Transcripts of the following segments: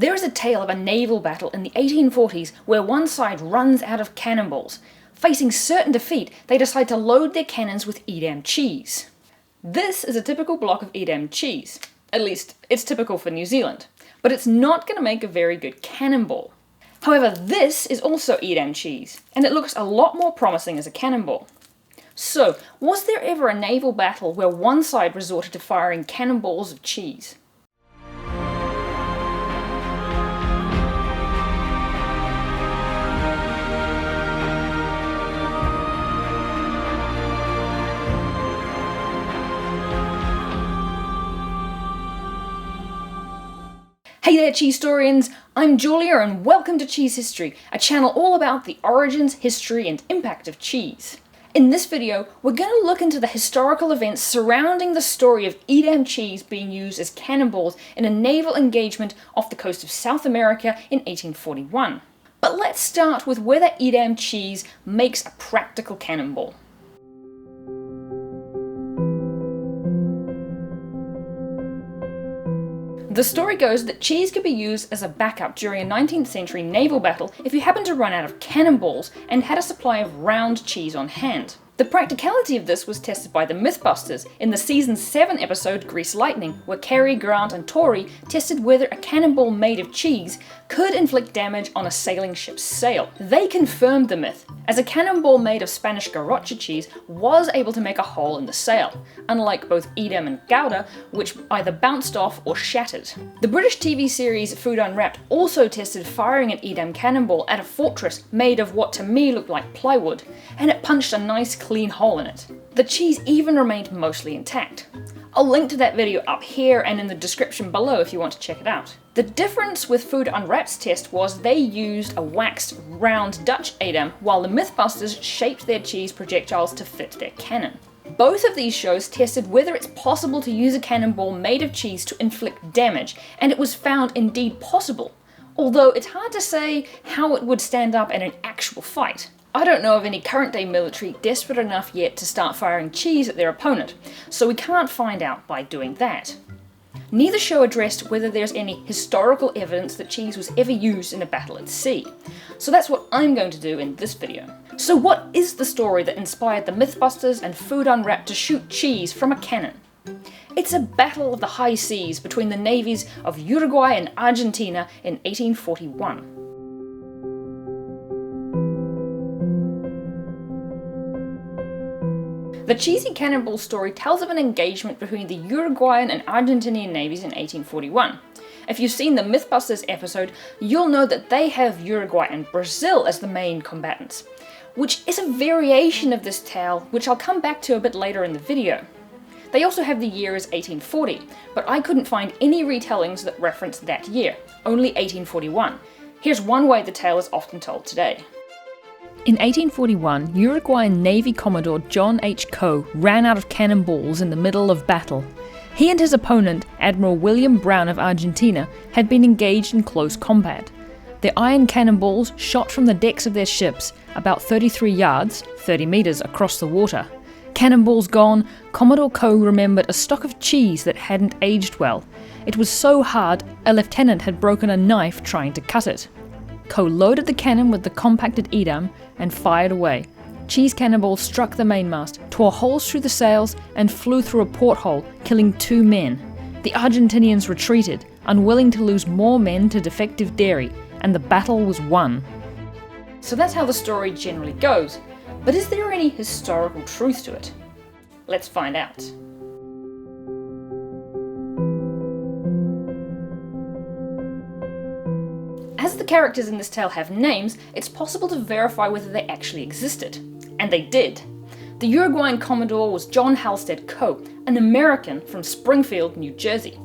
There is a tale of a naval battle in the 1840s where one side runs out of cannonballs. Facing certain defeat, they decide to load their cannons with Edam cheese. This is a typical block of Edam cheese. At least, it's typical for New Zealand. But it's not going to make a very good cannonball. However, this is also Edam cheese, and it looks a lot more promising as a cannonball. So, was there ever a naval battle where one side resorted to firing cannonballs of cheese? Hey there, cheese historians! I'm Julia and welcome to Cheese History, a channel all about the origins, history and impact of cheese. In this video, we're going to look into the historical events surrounding the story of Edam cheese being used as cannonballs in a naval engagement off the coast of South America in 1841. But let's start with whether Edam cheese makes a practical cannonball. The story goes that cheese could be used as a backup during a 19th century naval battle if you happened to run out of cannonballs and had a supply of round cheese on hand. The practicality of this was tested by the Mythbusters in the season 7 episode Grease Lightning, where Cary, Grant and Tori tested whether a cannonball made of cheese could inflict damage on a sailing ship's sail. They confirmed the myth, as a cannonball made of Spanish Garrocha cheese was able to make a hole in the sail, unlike both Edam and Gouda, which either bounced off or shattered. The British TV series Food Unwrapped also tested firing an Edam cannonball at a fortress made of what to me looked like plywood, and it punched a nice clean hole in it. The cheese even remained mostly intact. I'll link to that video up here and in the description below if you want to check it out. The difference with Food Unwrapped's test was they used a waxed, round Dutch Edam, while the Mythbusters shaped their cheese projectiles to fit their cannon. Both of these shows tested whether it's possible to use a cannonball made of cheese to inflict damage, and it was found indeed possible, although it's hard to say how it would stand up in an actual fight. I don't know of any current day military desperate enough yet to start firing cheese at their opponent, so we can't find out by doing that. Neither show addressed whether there's any historical evidence that cheese was ever used in a battle at sea, so that's what I'm going to do in this video. So what is the story that inspired the Mythbusters and Food Unwrapped to shoot cheese from a cannon? It's a battle of the high seas between the navies of Uruguay and Argentina in 1841. The cheesy cannonball story tells of an engagement between the Uruguayan and Argentinian navies in 1841. If you've seen the Mythbusters episode, you'll know that they have Uruguay and Brazil as the main combatants, which is a variation of this tale, which I'll come back to a bit later in the video. They also have the year as 1840, but I couldn't find any retellings that reference that year, only 1841. Here's one way the tale is often told today. In 1841, Uruguayan Navy Commodore John H. Coe ran out of cannonballs in the middle of battle. He and his opponent, Admiral William Brown of Argentina, had been engaged in close combat. Their iron cannonballs shot from the decks of their ships about 33 yards, 30 meters across the water. Cannonballs gone, Commodore Coe remembered a stock of cheese that hadn't aged well. It was so hard, a lieutenant had broken a knife trying to cut it. Coe loaded the cannon with the compacted Edam and fired away. Cheese cannonballs struck the mainmast, tore holes through the sails, and flew through a porthole, killing 2 men. The Argentinians retreated, unwilling to lose more men to defective dairy, and the battle was won. So that's how the story generally goes, but is there any historical truth to it? Let's find out. As the characters in this tale have names, it's possible to verify whether they actually existed. And they did. The Uruguayan Commodore was John Halstead Coe, an American from Springfield, New Jersey.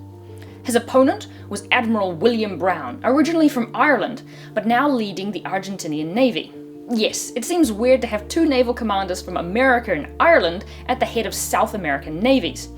His opponent was Admiral William Brown, originally from Ireland, but now leading the Argentinian Navy. Yes, it seems weird to have 2 naval commanders from America and Ireland at the head of South American navies.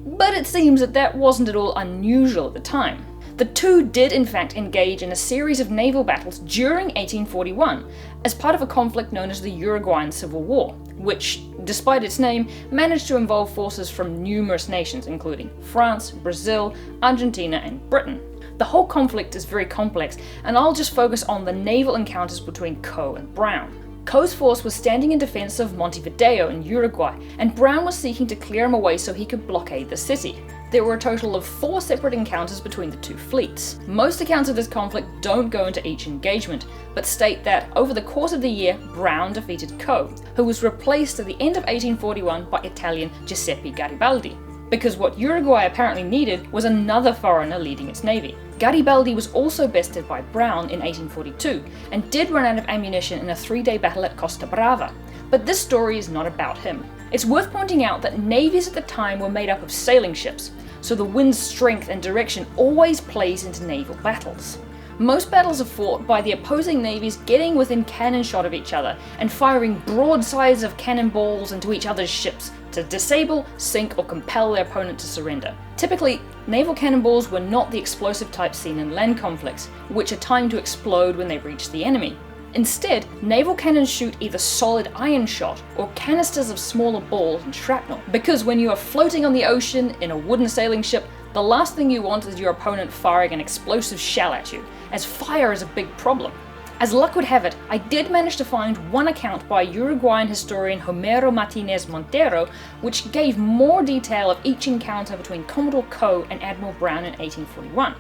But it seems that wasn't at all unusual at the time. The two did in fact engage in a series of naval battles during 1841 as part of a conflict known as the Uruguayan Civil War, which, despite its name, managed to involve forces from numerous nations including France, Brazil, Argentina and Britain. The whole conflict is very complex, and I'll just focus on the naval encounters between Coe and Brown. Coe's force was standing in defense of Montevideo in Uruguay, and Brown was seeking to clear him away so he could blockade the city. There were a total of 4 separate encounters between the two fleets. Most accounts of this conflict don't go into each engagement, but state that over the course of the year, Brown defeated Coe, who was replaced at the end of 1841 by Italian Giuseppe Garibaldi, because what Uruguay apparently needed was another foreigner leading its navy. Garibaldi was also bested by Brown in 1842, and did run out of ammunition in a 3-day battle at Costa Brava. But this story is not about him. It's worth pointing out that navies at the time were made up of sailing ships, so the wind's strength and direction always plays into naval battles. Most battles are fought by the opposing navies getting within cannon shot of each other and firing broadsides of cannonballs into each other's ships to disable, sink, or compel their opponent to surrender. Typically, naval cannonballs were not the explosive type seen in land conflicts, which are timed to explode when they reach the enemy. Instead, naval cannons shoot either solid iron shot or canisters of smaller balls and shrapnel, because when you are floating on the ocean in a wooden sailing ship, the last thing you want is your opponent firing an explosive shell at you, as fire is a big problem. As luck would have it, I did manage to find one account by Uruguayan historian Homero Martinez Montero, which gave more detail of each encounter between Commodore Coe and Admiral Brown in 1841.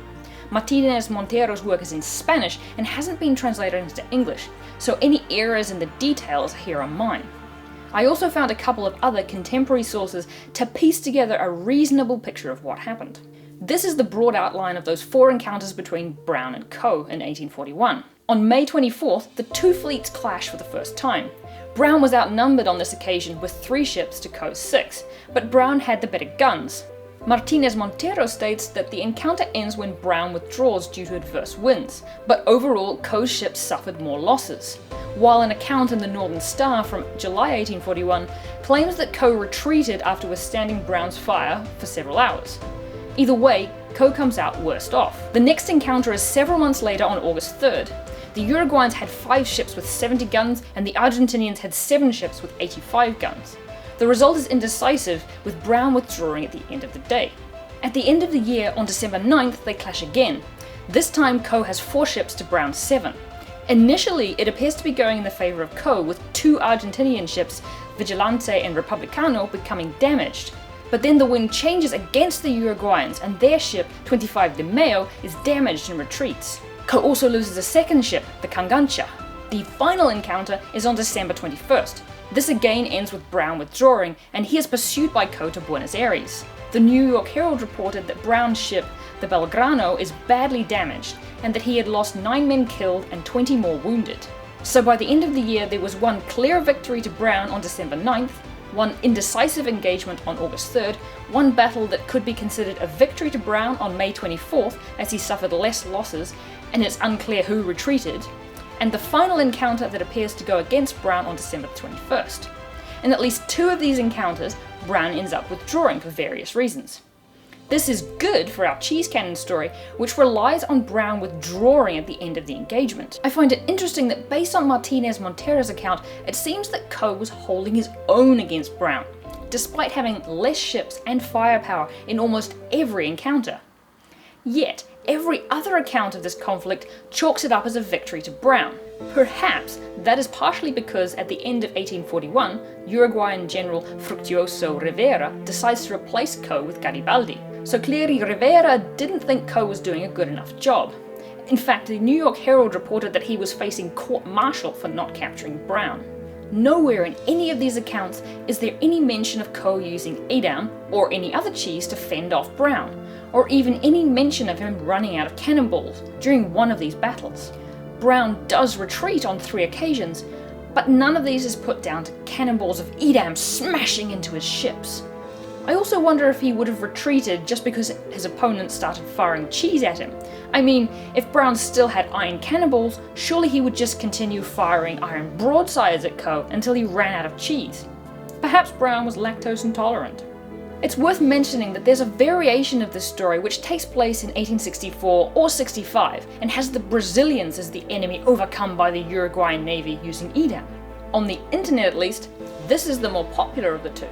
Martinez Montero's work is in Spanish and hasn't been translated into English, so any errors in the details here are mine. I also found a couple of other contemporary sources to piece together a reasonable picture of what happened. This is the broad outline of those 4 encounters between Brown and Coe in 1841. On May 24th, the two fleets clashed for the first time. Brown was outnumbered on this occasion with 3 ships to Coe's 6, but Brown had the better guns. Martinez Montero states that the encounter ends when Brown withdraws due to adverse winds, but overall Coe's ships suffered more losses, while an account in the Northern Star from July 1841 claims that Coe retreated after withstanding Brown's fire for several hours. Either way, Coe comes out worst off. The next encounter is several months later on August 3rd. The Uruguayans had 5 ships with 70 guns, and the Argentinians had 7 ships with 85 guns. The result is indecisive, with Brown withdrawing at the end of the day. At the end of the year, on December 9th, they clash again. This time, Coe has 4 ships to Brown's 7. Initially, it appears to be going in the favour of Coe, with 2 Argentinian ships, Vigilante and Republicano, becoming damaged. But then the wind changes against the Uruguayans, and their ship, 25 de Mayo, is damaged and retreats. Coe also loses a second ship, the Cangancha. The final encounter is on December 21st. This again ends with Brown withdrawing, and he is pursued by Coe to Buenos Aires. The New York Herald reported that Brown's ship, the Belgrano, is badly damaged, and that he had lost 9 men killed and 20 more wounded. So by the end of the year, there was one clear victory to Brown on December 9th, one indecisive engagement on August 3rd, one battle that could be considered a victory to Brown on May 24th as he suffered less losses, and it's unclear who retreated, and the final encounter that appears to go against Brown on December 21st. In at least 2 of these encounters, Brown ends up withdrawing for various reasons. This is good for our cheese cannon story, which relies on Brown withdrawing at the end of the engagement. I find it interesting that based on Martinez Montero's account, it seems that Coe was holding his own against Brown, despite having less ships and firepower in almost every encounter. Yet, every other account of this conflict chalks it up as a victory to Brown. Perhaps that is partially because at the end of 1841, Uruguayan General Fructuoso Rivera decides to replace Coe with Garibaldi. So clearly Rivera didn't think Coe was doing a good enough job. In fact, the New York Herald reported that he was facing court-martial for not capturing Brown. Nowhere in any of these accounts is there any mention of Coe using Edam or any other cheese to fend off Brown, or even any mention of him running out of cannonballs during one of these battles. Brown does retreat on 3 occasions, but none of these is put down to cannonballs of Edam smashing into his ships. I also wonder if he would have retreated just because his opponent started firing cheese at him. I mean, if Brown still had iron cannonballs, surely he would just continue firing iron broadsides at Coe until he ran out of cheese. Perhaps Brown was lactose intolerant. It's worth mentioning that there's a variation of this story which takes place in 1864 or 65 and has the Brazilians as the enemy overcome by the Uruguayan navy using Edam. On the internet at least, this is the more popular of the two.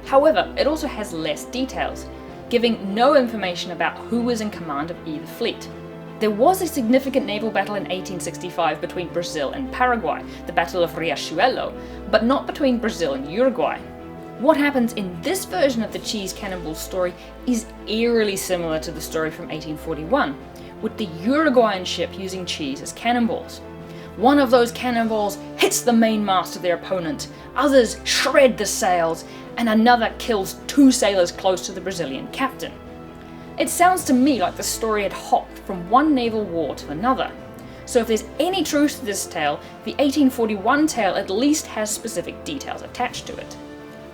However, it also has less details, giving no information about who was in command of either fleet. There was a significant naval battle in 1865 between Brazil and Paraguay, the Battle of Riachuelo, but not between Brazil and Uruguay. What happens in this version of the cheese cannonball story is eerily similar to the story from 1841, with the Uruguayan ship using cheese as cannonballs. One of those cannonballs hits the mainmast of their opponent, others shred the sails, and another kills 2 sailors close to the Brazilian captain. It sounds to me like the story had hopped from one naval war to another. So if there's any truth to this tale, the 1841 tale at least has specific details attached to it.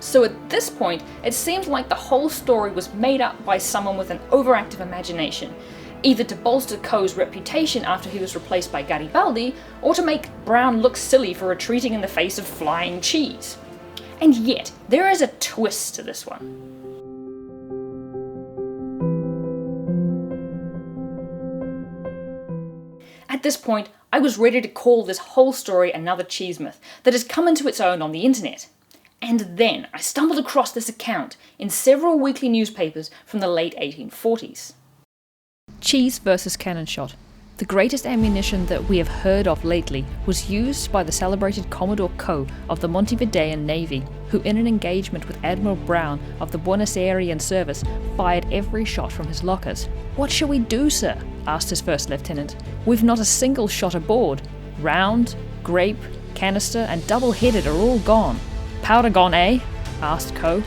So at this point, it seems like the whole story was made up by someone with an overactive imagination, either to bolster Coe's reputation after he was replaced by Garibaldi, or to make Brown look silly for retreating in the face of flying cheese. And yet, there is a twist to this one. At this point, I was ready to call this whole story another cheese myth that has come into its own on the internet. And then I stumbled across this account in several weekly newspapers from the late 1840s. Cheese versus cannon shot. The greatest ammunition that we have heard of lately was used by the celebrated Commodore Coe of the Montevidean Navy, who in an engagement with Admiral Brown of the Buenos service fired every shot from his lockers. "What shall we do, sir?" asked his first lieutenant. "We've not a single shot aboard. Round, grape, canister and double-headed are all gone." "Powder gone, eh?" asked Coe.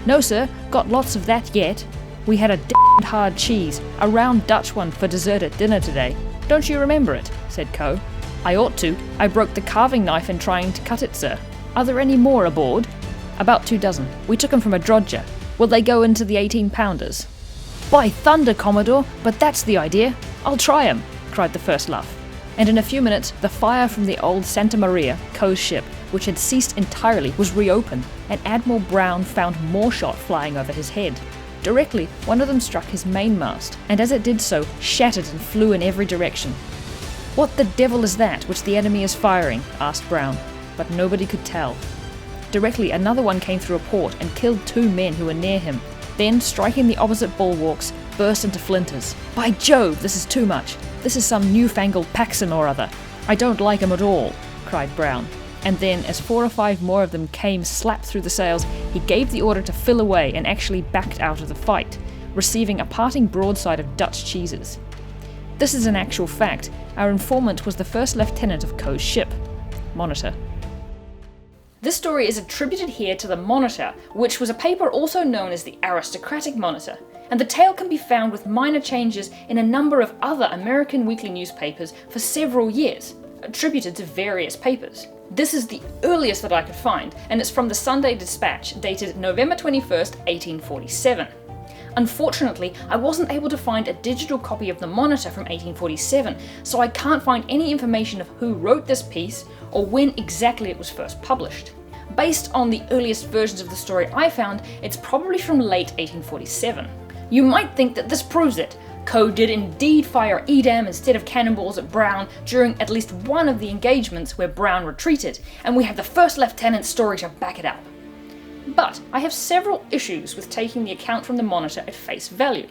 "No, sir, got lots of that yet. We had a damned hard cheese, a round Dutch one for dessert at dinner today. Don't you remember it?" said Coe. "I ought to. I broke the carving knife in trying to cut it, sir." "Are there any more aboard?" "About 2 dozen. We took 'em from a drogher. Will they go into the 18-pounders? "By thunder, Commodore, but that's the idea. I'll try 'em," cried the first luff. And in a few minutes, the fire from the old Santa Maria, Coe's ship, which had ceased entirely, was reopened, and Admiral Brown found more shot flying over his head. Directly, one of them struck his mainmast, and as it did so, shattered and flew in every direction. "What the devil is that which the enemy is firing?" asked Brown, but nobody could tell. Directly, another one came through a port and killed 2 men who were near him, then, striking the opposite bulwarks, burst into flinters. "By Jove, this is too much. This is some newfangled Paxson or other. I don't like 'em at all," cried Brown. And then, as 4 or 5 more of them came slapped through the sails, he gave the order to fill away and actually backed out of the fight, receiving a parting broadside of Dutch cheeses. This is an actual fact. Our informant was the first lieutenant of Coe's ship. Monitor. This story is attributed here to the Monitor, which was a paper also known as the Aristocratic Monitor, and the tale can be found with minor changes in a number of other American weekly newspapers for several years, attributed to various papers. This is the earliest that I could find, and it's from the Sunday Dispatch, dated November 21st, 1847. Unfortunately, I wasn't able to find a digital copy of the Monitor from 1847, so I can't find any information of who wrote this piece or when exactly it was first published. Based on the earliest versions of the story I found, it's probably from late 1847. You might think that this proves it. Coe did indeed fire Edam instead of cannonballs at Brown during at least one of the engagements where Brown retreated, and we have the first lieutenant's story to back it up. But I have several issues with taking the account from the Monitor at face value,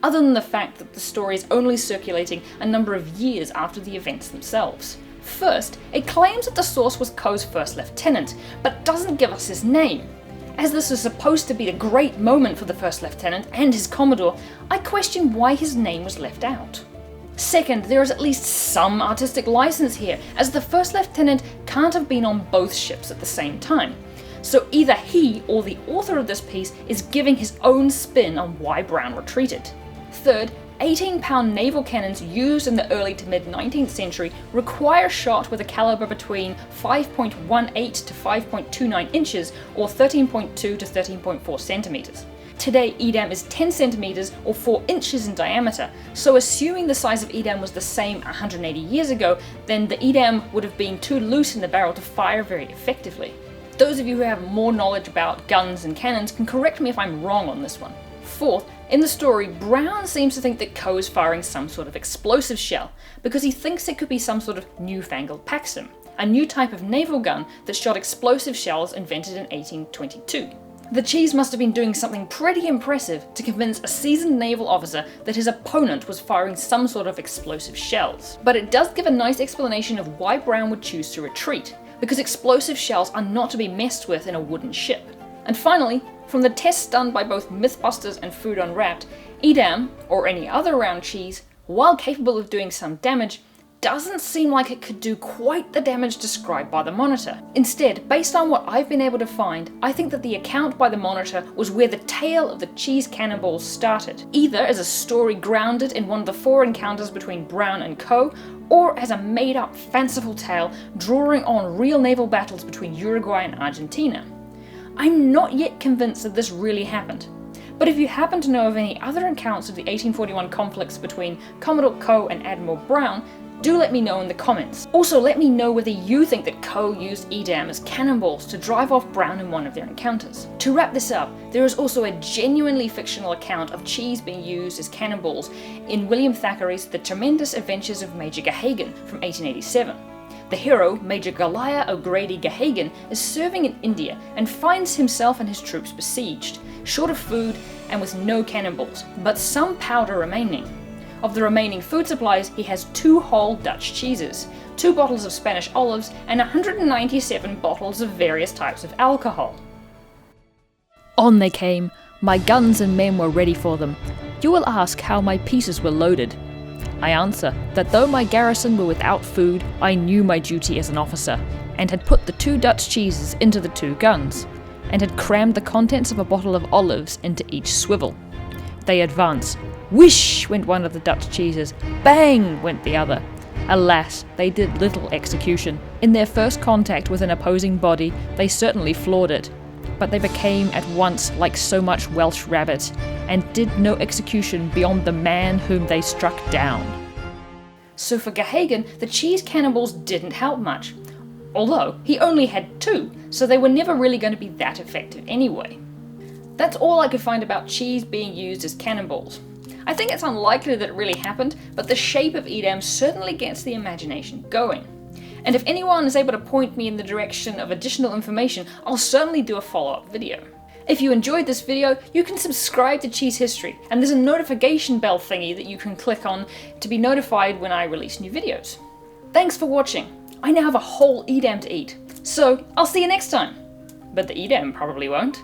other than the fact that the story is only circulating a number of years after the events themselves. First, it claims that the source was Coe's first lieutenant, but doesn't give us his name. As this is supposed to be a great moment for the first lieutenant and his commodore, I question why his name was left out. Second, there is at least some artistic license here, as the first lieutenant can't have been on both ships at the same time. So either he or the author of this piece is giving his own spin on why Brown retreated. Third, 18-pound naval cannons used in the early to mid-19th century require shot with a caliber between 5.18 to 5.29 inches or 13.2 to 13.4 centimeters. Today, Edam is 10 centimeters or 4 inches in diameter, so assuming the size of Edam was the same 180 years ago, then the Edam would have been too loose in the barrel to fire very effectively. Those of you who have more knowledge about guns and cannons can correct me if I'm wrong on this one. Fourth, in the story, Brown seems to think that Coe is firing some sort of explosive shell, because he thinks it could be some sort of newfangled Paxson, a new type of naval gun that shot explosive shells invented in 1822. The cheese must have been doing something pretty impressive to convince a seasoned naval officer that his opponent was firing some sort of explosive shells. But it does give a nice explanation of why Brown would choose to retreat, because explosive shells are not to be messed with in a wooden ship. And finally, from the tests done by both Mythbusters and Food Unwrapped, Edam, or any other round cheese, while capable of doing some damage, doesn't seem like it could do quite the damage described by the Monitor. Instead, based on what I've been able to find, I think that the account by the Monitor was where the tale of the cheese cannonballs started, either as a story grounded in one of the 4 encounters between Brown and co., or as a made-up fanciful tale drawing on real naval battles between Uruguay and Argentina. I'm not yet convinced that this really happened, but if you happen to know of any other accounts of the 1841 conflicts between Commodore Coe and Admiral Brown, do let me know in the comments. Also, let me know whether you think that Coe used Edam as cannonballs to drive off Brown in one of their encounters. To wrap this up, there is also a genuinely fictional account of cheese being used as cannonballs in William Thackeray's The Tremendous Adventures of Major Gahagan from 1887. The hero, Major Goliah O'Grady Gahagan, is serving in India and finds himself and his troops besieged, short of food and with no cannonballs, but some powder remaining. Of the remaining food supplies, he has 2 whole Dutch cheeses, 2 bottles of Spanish olives, and 197 bottles of various types of alcohol. On they came. My guns and men were ready for them. You will ask how my pieces were loaded. I answer that though my garrison were without food, I knew my duty as an officer, and had put the 2 Dutch cheeses into the 2 guns, and had crammed the contents of a bottle of olives into each swivel. They advance. Whish went one of the Dutch cheeses, bang went the other. Alas, they did little execution. In their first contact with an opposing body, they certainly floored it, but they became at once like so much Welsh rabbit, and did no execution beyond the man whom they struck down. So for Gahagan, the cheese cannonballs didn't help much, although he only had 2, so they were never really going to be that effective anyway. That's all I could find about cheese being used as cannonballs. I think it's unlikely that it really happened, but the shape of Edam certainly gets the imagination going. And if anyone is able to point me in the direction of additional information, I'll certainly do a follow-up video. If you enjoyed this video, you can subscribe to Cheese History, and there's a notification bell thingy that you can click on to be notified when I release new videos. Thanks for watching. I now have a whole Edam to eat, so I'll see you next time. But the Edam probably won't.